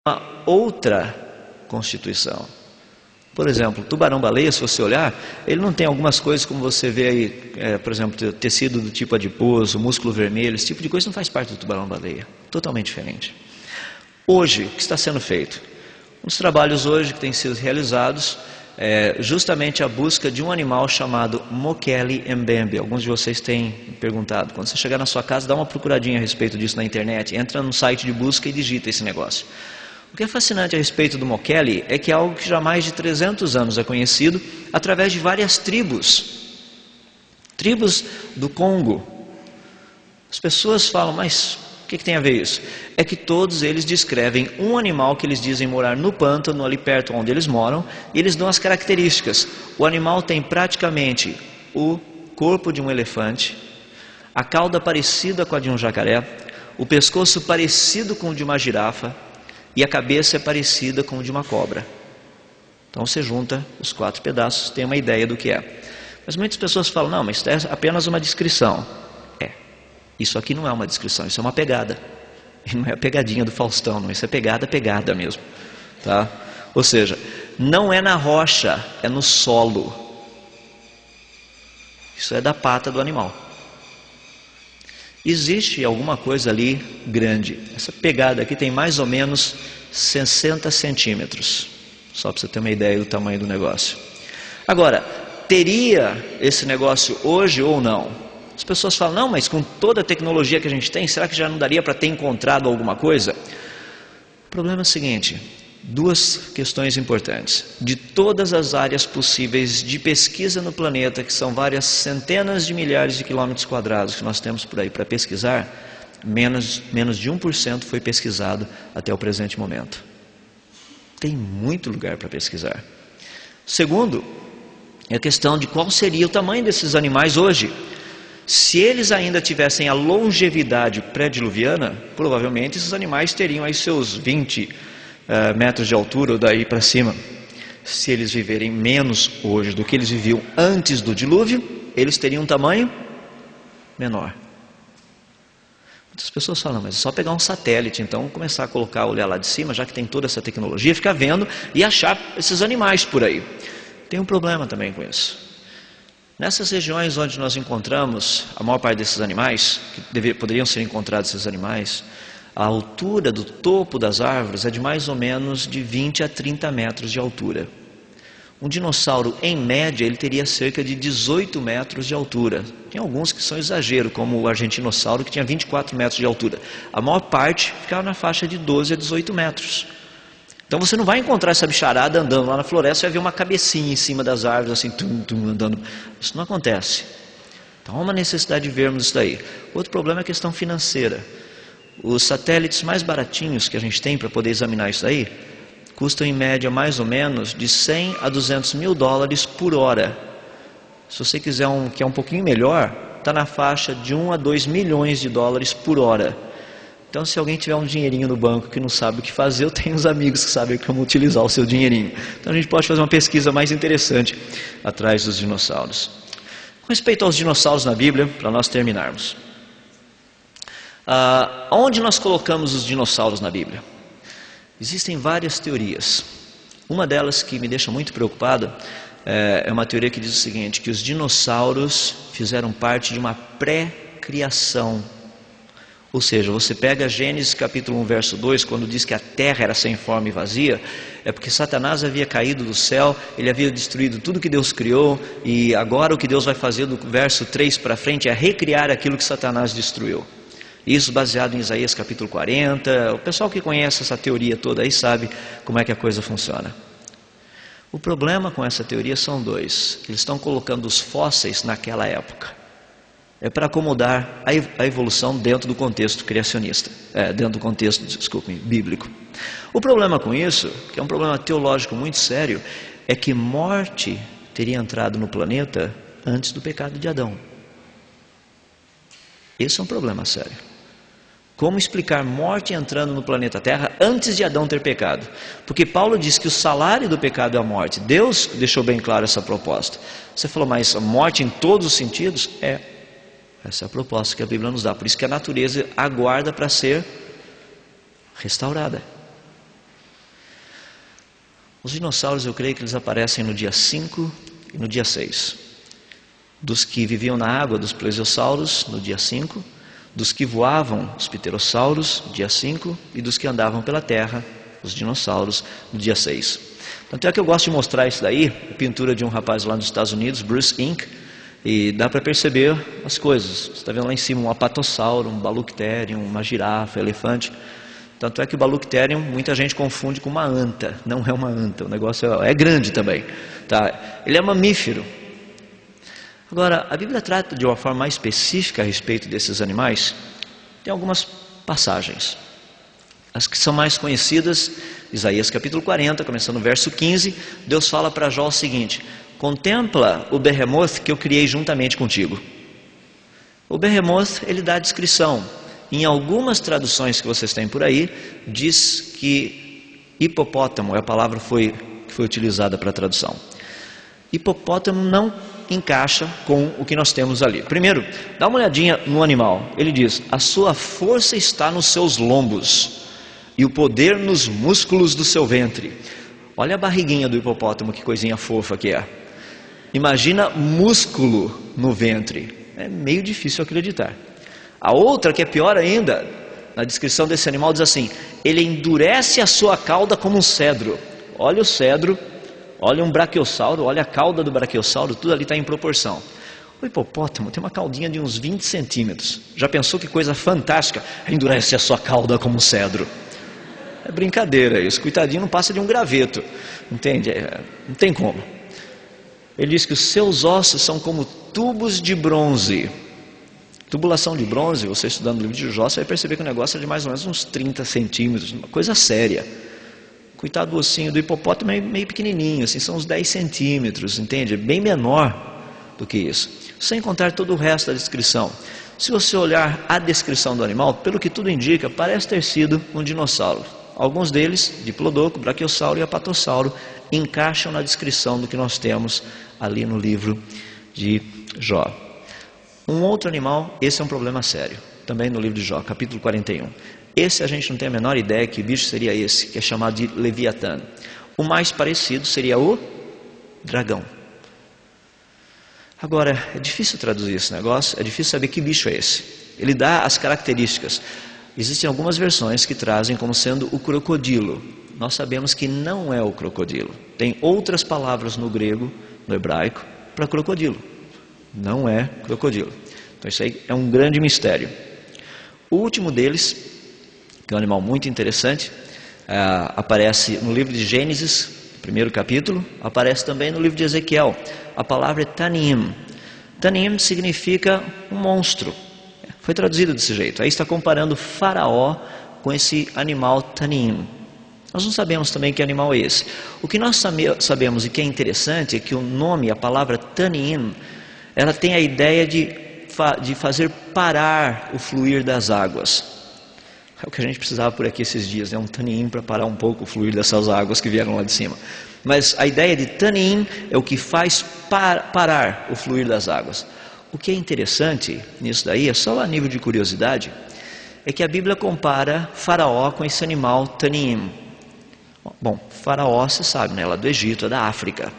uma outra constituição. Por exemplo, o tubarão-baleia, se você olhar, ele não tem algumas coisas como você vê aí, por exemplo, tecido do tipo adiposo, músculo vermelho, esse tipo de coisa não faz parte do tubarão-baleia. Totalmente diferente. Hoje, o que está sendo feito? Um dos trabalhos hoje que têm sido realizados é justamente a busca de um animal chamado Mokele mbembe. Alguns de vocês têm perguntado. Quando você chegar na sua casa, dá uma procuradinha a respeito disso na internet. Entra no site de busca e digita esse negócio. O que é fascinante a respeito do Mokele é que é algo que já há mais de 300 anos é conhecido através de várias tribos. Tribos do Congo. As pessoas falam, mas o que tem a ver isso? É que todos eles descrevem um animal que eles dizem morar no pântano, ali perto onde eles moram, e eles dão as características. O animal tem praticamente o corpo de um elefante, a cauda parecida com a de um jacaré, o pescoço parecido com o de uma girafa, e a cabeça é parecida com o de uma cobra. Então você junta os 4 pedaços, tem uma ideia do que é. Mas muitas pessoas falam, não, mas isso é apenas uma descrição. Isso aqui não é uma descrição, isso é uma pegada. E não é a pegadinha do Faustão, não, isso é pegada mesmo. Tá? Ou seja, não é na rocha, é no solo. Isso é da pata do animal. Existe alguma coisa ali grande. Essa pegada aqui tem mais ou menos 60 centímetros. Só para você ter uma ideia do tamanho do negócio. Agora, teria esse negócio hoje ou não? As pessoas falam, não, mas com toda a tecnologia que a gente tem, será que já não daria para ter encontrado alguma coisa? O problema é o seguinte, 2 questões importantes. De todas as áreas possíveis de pesquisa no planeta, que são várias centenas de milhares de quilômetros quadrados que nós temos por aí para pesquisar, menos de 1% foi pesquisado até o presente momento. Tem muito lugar para pesquisar. Segundo, é a questão de qual seria o tamanho desses animais hoje. Se eles ainda tivessem a longevidade pré-diluviana, provavelmente esses animais teriam aí seus 20 metros de altura ou daí para cima. Se eles viverem menos hoje do que eles viviam antes do dilúvio, eles teriam um tamanho menor. Muitas pessoas falam, mas é só pegar um satélite, então começar a colocar, olhar lá de cima, já que tem toda essa tecnologia, ficar vendo e achar esses animais por aí. Tem um problema também com isso. Nessas regiões onde nós encontramos a maior parte desses animais, que poderiam ser encontrados esses animais, a altura do topo das árvores é de mais ou menos de 20 a 30 metros de altura. Um dinossauro, em média, ele teria cerca de 18 metros de altura. Tem alguns que são exagero, como o argentinossauro, que tinha 24 metros de altura. A maior parte ficava na faixa de 12 a 18 metros. Então você não vai encontrar essa bicharada andando lá na floresta, você vai ver uma cabecinha em cima das árvores, assim, andando. Isso não acontece. Então há uma necessidade de vermos isso daí. Outro problema é a questão financeira. Os satélites mais baratinhos que a gente tem para poder examinar isso daí, custam em média mais ou menos de 100 a 200 mil dólares por hora. Se você quiser um que é um pouquinho melhor, está na faixa de 1 a 2 milhões de dólares por hora. Então, se alguém tiver um dinheirinho no banco que não sabe o que fazer, eu tenho uns amigos que sabem como utilizar o seu dinheirinho. Então, a gente pode fazer uma pesquisa mais interessante atrás dos dinossauros. Com respeito aos dinossauros na Bíblia, para nós terminarmos. Onde nós colocamos os dinossauros na Bíblia? Existem várias teorias. Uma delas que me deixa muito preocupado é uma teoria que diz o seguinte, que os dinossauros fizeram parte de uma pré-criação. Ou seja, você pega Gênesis capítulo 1, verso 2, quando diz que a terra era sem forma e vazia, é porque Satanás havia caído do céu, ele havia destruído tudo que Deus criou, e agora o que Deus vai fazer do verso 3 para frente é recriar aquilo que Satanás destruiu. Isso baseado em Isaías capítulo 40, o pessoal que conhece essa teoria toda aí sabe como é que a coisa funciona. O problema com essa teoria são 2, eles estão colocando os fósseis naquela época. É para acomodar a evolução dentro do contexto criacionista, dentro do contexto, bíblico. O problema com isso, que é um problema teológico muito sério, é que morte teria entrado no planeta antes do pecado de Adão. Esse é um problema sério. Como explicar morte entrando no planeta Terra antes de Adão ter pecado? Porque Paulo diz que o salário do pecado é a morte. Deus deixou bem claro essa proposta. Você falou, mas a morte em todos os sentidos? Essa é a proposta que a Bíblia nos dá. Por isso que a natureza aguarda para ser restaurada. Os dinossauros, eu creio que eles aparecem no dia 5 e no dia 6. Dos que viviam na água, dos plesiosauros, no dia 5. Dos que voavam, os pterossauros, dia 5. E dos que andavam pela terra, os dinossauros, no dia 6. Tanto é que eu gosto de mostrar isso daí, a pintura de um rapaz lá nos Estados Unidos, Bruce Inc. E dá para perceber as coisas. Você está vendo lá em cima um apatossauro, um balucterium, uma girafa, um elefante. Tanto é que o balucterium muita gente confunde com uma anta. Não é uma anta, o negócio é grande também. Tá? Ele é mamífero. Agora, a Bíblia trata de uma forma mais específica a respeito desses animais. Tem algumas passagens. As que são mais conhecidas, Isaías capítulo 40, começando no verso 15, Deus fala para Jó o seguinte: contempla o Behemoth que eu criei juntamente contigo. O Behemoth, ele dá a descrição. Em algumas traduções que vocês têm por aí, diz que hipopótamo é a palavra que foi utilizada para a tradução. Hipopótamo não encaixa com o que nós temos ali. Primeiro, dá uma olhadinha no animal. Ele diz: a sua força está nos seus lombos e o poder nos músculos do seu ventre. Olha a barriguinha do hipopótamo, que coisinha fofa que é. Imagina músculo no ventre. É meio difícil acreditar. A outra, que é pior ainda, na descrição desse animal diz assim: ele endurece a sua cauda como um cedro. Olha o cedro, olha um braquiosauro, olha a cauda do braquiosauro, tudo ali está em proporção. O hipopótamo tem uma caudinha de uns 20 centímetros. Já pensou que coisa fantástica? Endurece a sua cauda como um cedro. É brincadeira isso, coitadinho não passa de um graveto, entende? Não tem como. Ele diz que os seus ossos são como tubos de bronze. Tubulação de bronze, você estudando o livro de Jó, você vai perceber que o negócio é de mais ou menos uns 30 centímetros, uma coisa séria. Coitado do ossinho do hipopótamo é meio pequenininho, assim, são uns 10 centímetros, entende? É bem menor do que isso. Sem contar todo o resto da descrição. Se você olhar a descrição do animal, pelo que tudo indica, parece ter sido um dinossauro. Alguns deles, Diplodocus, Brachiosauro e Apatossauro, encaixam na descrição do que nós temos ali no livro de Jó. Um outro animal, esse é um problema sério, também no livro de Jó, capítulo 41. Esse a gente não tem a menor ideia que bicho seria esse, que é chamado de Leviatã. O mais parecido seria o dragão. Agora, é difícil traduzir esse negócio, é difícil saber que bicho é esse. Ele dá as características. Existem algumas versões que trazem como sendo o crocodilo. Nós sabemos que não é o crocodilo. Tem outras palavras no grego, no hebraico, para crocodilo. Não é crocodilo. Então isso aí é um grande mistério. O último deles, que é um animal muito interessante, aparece no livro de Gênesis, primeiro capítulo, aparece também no livro de Ezequiel. A palavra é Tanim. Tanim significa um monstro. Foi traduzido desse jeito. Aí está comparando Faraó com esse animal Tanim. Nós não sabemos também que animal é esse. O que nós sabemos e que é interessante é que o nome, a palavra Tanim, ela tem a ideia de fazer parar o fluir das águas. É o que a gente precisava por aqui esses dias, né? Um Tanim para parar um pouco o fluir dessas águas que vieram lá de cima. Mas a ideia de Tanim é o que faz parar o fluir das águas. O que é interessante nisso daí, é só a nível de curiosidade, é que a Bíblia compara Faraó com esse animal Tanim. Bom, Faraó, você sabe, né? Lá do Egito, é da África.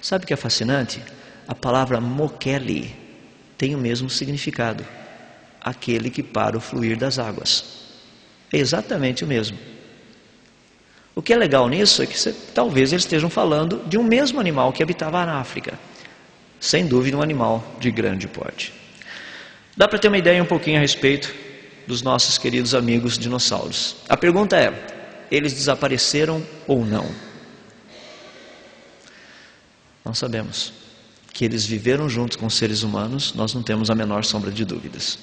Sabe o que é fascinante? A palavra Mokele tem o mesmo significado. Aquele que para o fluir das águas. É exatamente o mesmo. O que é legal nisso é que talvez eles estejam falando de um mesmo animal que habitava na África. Sem dúvida um animal de grande porte. Dá para ter uma ideia um pouquinho a respeito dos nossos queridos amigos dinossauros. A pergunta é: eles desapareceram ou não? Não sabemos. Que eles viveram juntos com os seres humanos, nós não temos a menor sombra de dúvidas.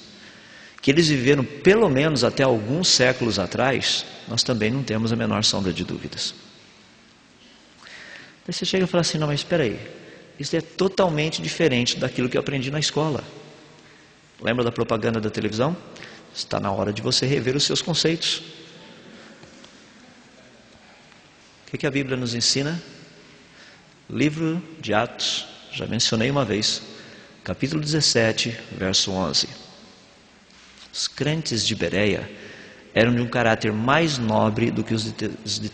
Que eles viveram pelo menos até alguns séculos atrás, nós também não temos a menor sombra de dúvidas. Aí você chega e fala assim: não, mas espera aí, isso é totalmente diferente daquilo que eu aprendi na escola. Lembra da propaganda da televisão? Está na hora de você rever os seus conceitos. O que a Bíblia nos ensina? Livro de Atos, já mencionei uma vez, capítulo 17, verso 11. Os crentes de Bereia eram de um caráter mais nobre do que os de